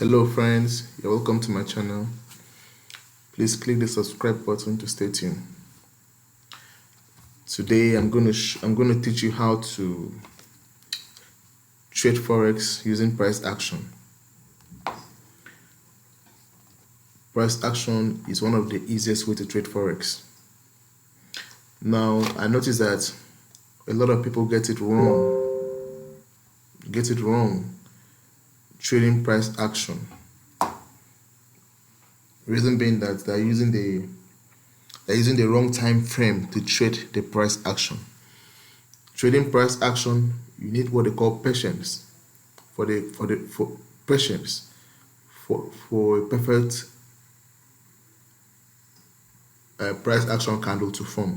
Hello friends, you're welcome to my channel. Please click the subscribe button to stay tuned. Today I'm going to teach you how to trade forex using price action. Price action is one of the easiest way to trade forex. Now I notice that a lot of people get it wrong. Trading price action. Reason being that they're using the wrong time frame to trade the price action. Trading price action, you need what they call patience for patience for a perfect price action candle to form.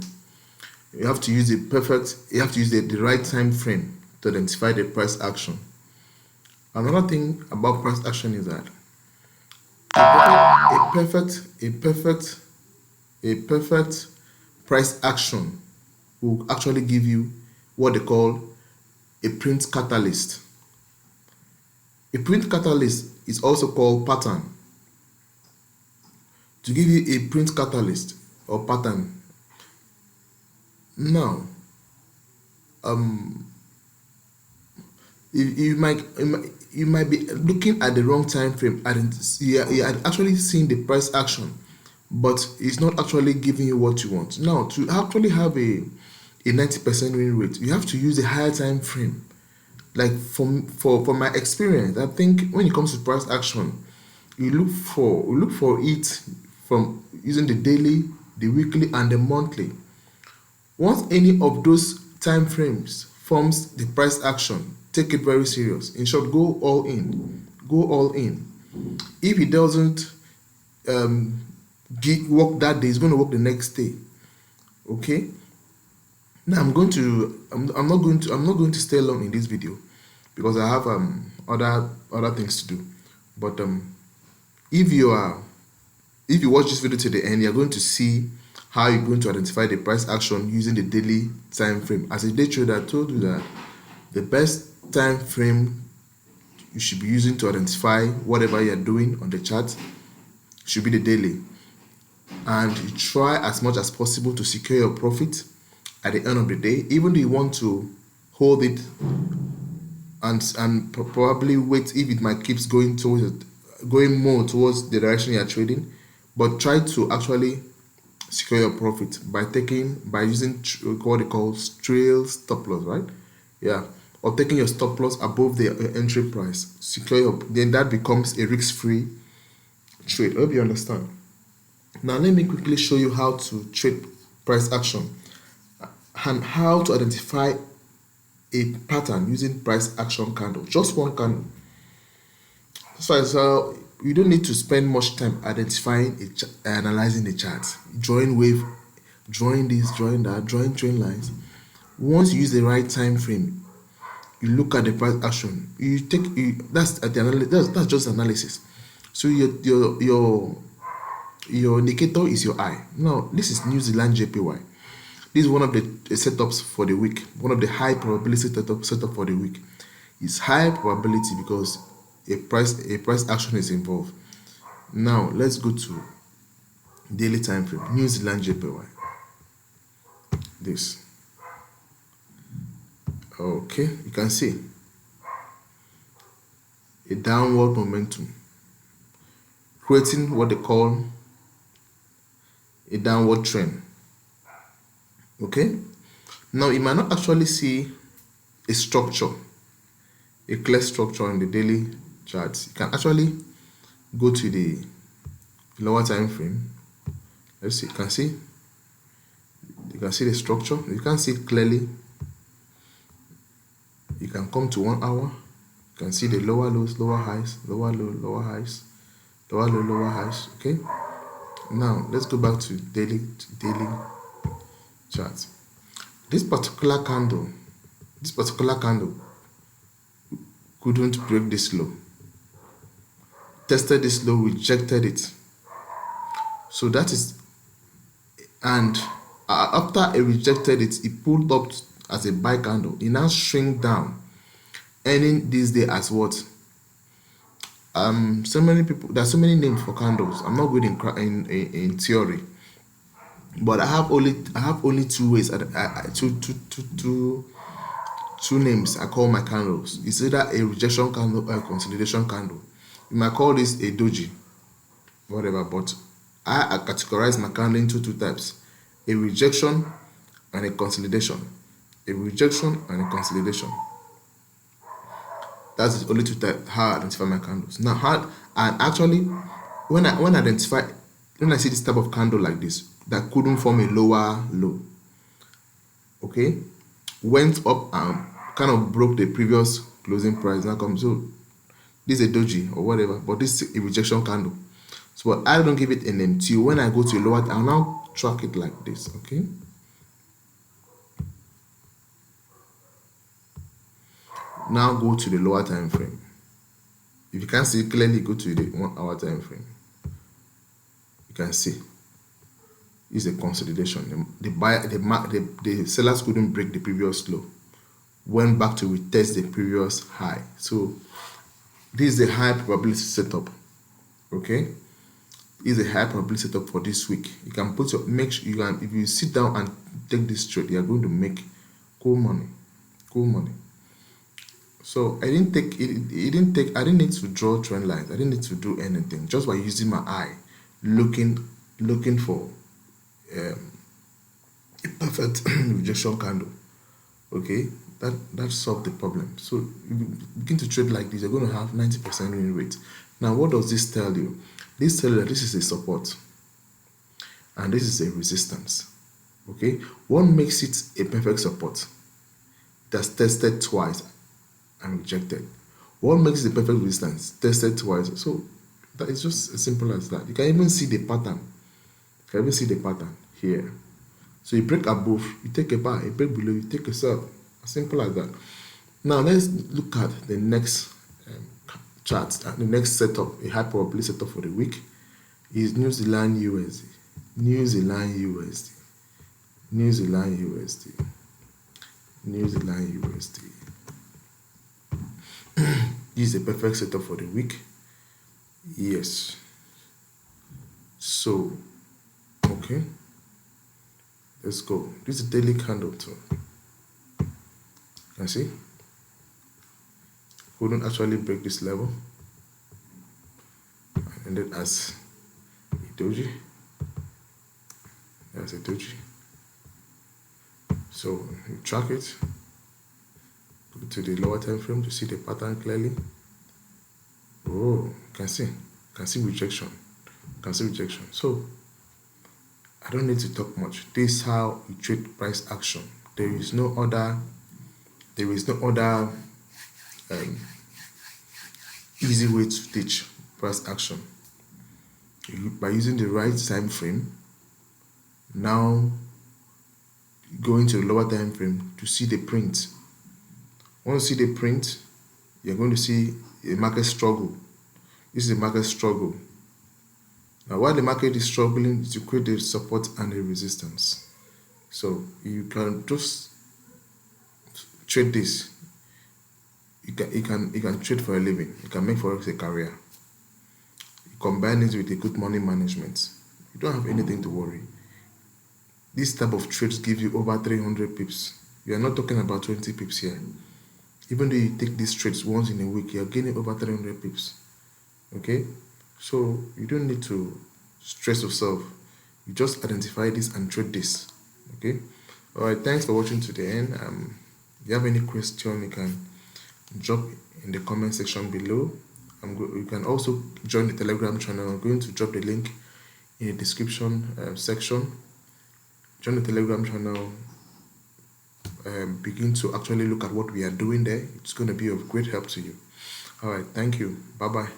You have to use the right time frame to identify the price action. Another thing about price action is that a perfect price action will actually give you what they call a print catalyst. A print catalyst is also called pattern. To give you a print catalyst or pattern. Now, you might be looking at the wrong time frame and you are actually seeing the price action, but it's not actually giving you what you want. Now, to actually have a 90% win rate, you have to use a higher time frame. Like for my experience, I think when it comes to price action, you look for it from using the daily, the weekly, and the monthly. Once any of those time frames forms the price action, take it very serious. In short, go all in. If it doesn't work that day, it's going to work the next day. Okay. Now I'm not going to stay long in this video because I have other things to do. But if you watch this video to the end, you're going to see how you're going to identify the price action using the daily time frame. As a day trader, I told you that the best time frame you should be using to identify whatever you're doing on the chart should be the daily, and you try as much as possible to secure your profit at the end of the day, even though you want to hold it and probably wait if it might keeps going more towards the direction you're trading, but try to actually secure your profit by using what they call trail stop loss, right? Yeah, or taking your stop loss above the entry price. Then that becomes a risk-free trade. I hope you understand. Now let me quickly show you how to trade price action and how to identify a pattern using price action candle. Just one candle. So you don't need to spend much time identifying analyzing the chart, drawing wave, drawing this, drawing that, drawing trend lines. Once you use the right time frame, you look at the price action. That's just analysis. So your indicator is your eye. Now this is New Zealand JPY. This is one of the setups for the week. One of the high probability setup for the week. It's high probability because a price action is involved. Now let's go to daily time frame. New Zealand JPY. This. Okay, you can see a downward momentum, creating what they call a downward trend. Okay, now you might not actually see a structure, a clear structure in the daily charts. You can actually go to the lower time frame. Let's see, you can see the structure. You can see it clearly. You can come to 1 hour. You can see the lower lows, lower highs, lower low, lower highs, lower low, lower highs. Okay, now let's go back to daily chart. This particular candle couldn't break this low. Tested this low, rejected it. So that is, and after it rejected it, it pulled up as a buy candle. It now shrink down, ending this day as what? So many people, there's so many names for candles. I'm not good in theory, but I have only two ways. Two names I call my candles. It's either a rejection candle or a consolidation candle. You might call this a doji, whatever, but I categorize my candle into two types: a rejection and a consolidation. A rejection and a consolidation. That's the only two types how I identify my candles. Now, and actually, when I see this type of candle like this that couldn't form a lower low, okay, went up and kind of broke the previous closing price. Now comes, so this is a doji or whatever, but this is a rejection candle. So but I don't give it a name till when I go to a lower, I'll now track it like this, okay. Now go to the lower time frame. If you can't see clearly, go to the 1 hour time frame. You can see it's a consolidation. The sellers couldn't break the previous low, went back to retest the previous high. So this is a high probability setup. Okay, this is a high probability setup for this week. You can put your if you sit down and take this trade, you are going to make cool money. So I didn't need to draw trend lines. I didn't need to do anything. Just by using my eye, looking for a perfect rejection candle. Okay, that solved the problem. So if you begin to trade like this, you're going to have 90% win rate. Now, what does this tell you? This tells you that this is a support and this is a resistance. Okay, what makes it a perfect support? That's tested twice and rejected. What makes it a perfect resistance? Tested twice. So that is just as simple as that. You can even see the pattern. Here. So you break above, you take a buy. You break below, you take a sell. As simple as that. Now let's look at the next chart. The next setup, a high probability setup for the week, is New Zealand USD. New Zealand USD. This is a perfect setup for the week. Yes. So, okay. Let's go. This is a daily candle too. You can see? Couldn't actually break this level. And ended as a doji. That's a doji. So you track it. Go to the lower time frame to see the pattern clearly. Oh, you can see rejection. So I don't need to talk much. This is how you trade price action. There is no other easy way to teach price action. By using the right time frame, now going to the lower time frame to see the print. Once you see the print, you're going to see a market struggle. This is a market struggle. Now, while the market is struggling, to create a support and a resistance. So you can just trade this. You can trade for a living. You can make Forex a career. You combine it with a good money management. You don't have anything to worry. This type of trades give you over 300 pips. You are not talking about 20 pips here. Even though you take these trades once in a week, you're gaining over 300 pips. Okay? So you don't need to stress yourself. You just identify this and trade this. Okay? Alright, thanks for watching to the end. If you have any question, you can drop in the comment section below. You can also join the Telegram channel. I'm going to drop the link in the description section. Join the Telegram channel. Begin to actually look at what we are doing there. It's going to be of great help to you. All right, thank you. Bye bye.